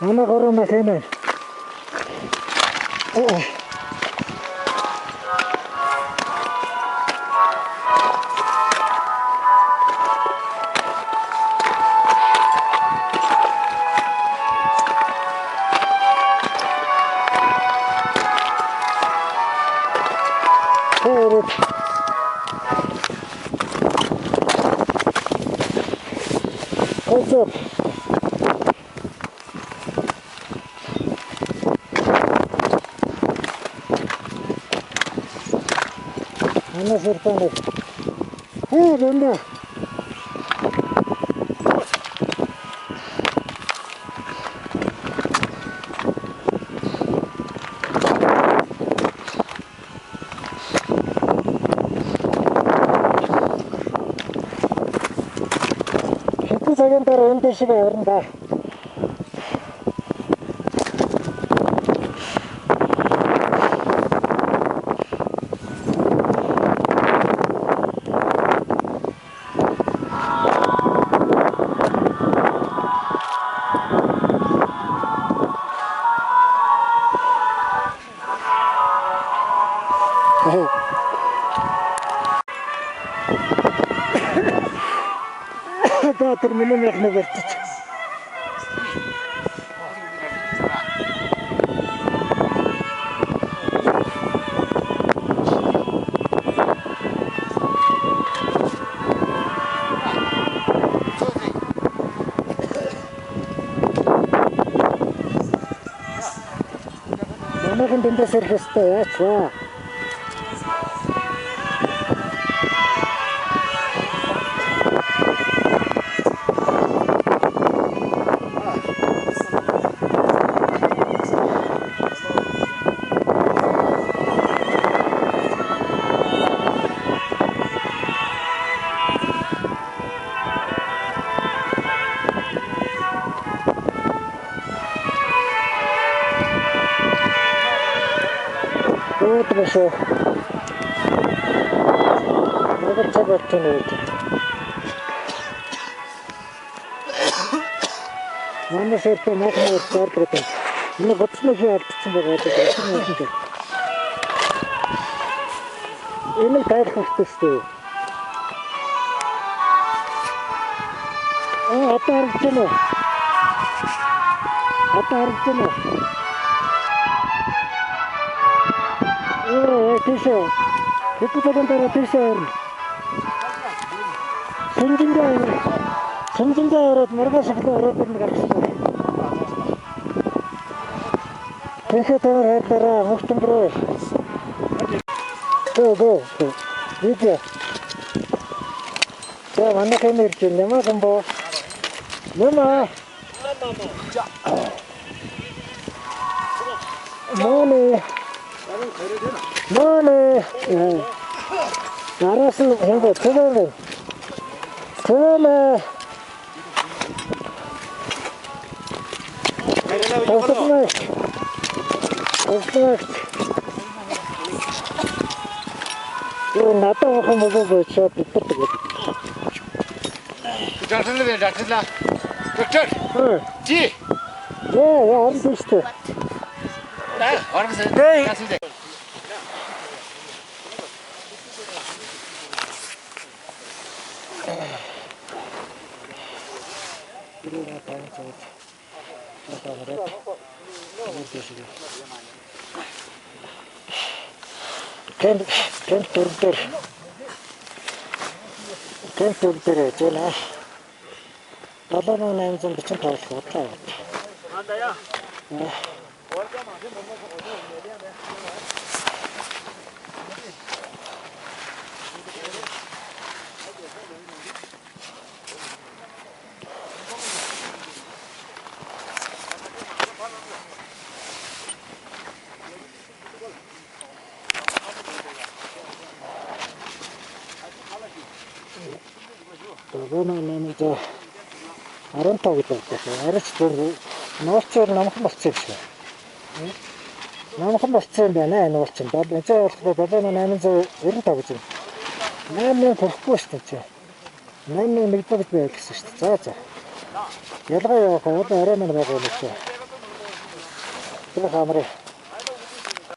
Манай гурван машин байна. What's up? Ana sertane. Hey, Brenda. Хэдэн цагийн дараа энэ дэшиг орно да. Да, терминал их не вертит. Манайхан дэндээ сэрх ёстой яач вэ? Вот хорошо. Надо чего-то тянуть. Мама сердце махнула в картрете. Ну вот смотри, артистом бывает это. Именно так как ты. Атарчено. Тийшээ. Хэдэн цагаан дараа тийшээ орно. Сэнжиндээ ороод маргааш ихтэй ороод ирнэ гэсэн. Тийшээ тавар хайдлаараа мөхтөн рүү. Го. Видео. За манайхан ирж нямаа гомбо. Нямаа. Моне. Араас нь хэнгэ тэвэн. Надад хэмээгөө чад битдэг. Доктор. Жи. Яа, орсон шүү дээ. Орсон. Темпер жена. Долоо 845 бодлоо. Андая. Долоо 15 гэдэг. Арич бүр нууцаар намхан болцсон юм шиг. Намхан болцсон юм байна энэ уулчин. Энэ болохоор 7895 гэж юм. 8000 төгөхгүй шүү дээ. 8000 нэгдүгээр байл гэсэн шүү дээ. За. Ялгаа явах бол арай мань байгаа юм шиг. Тэгээ хамраа.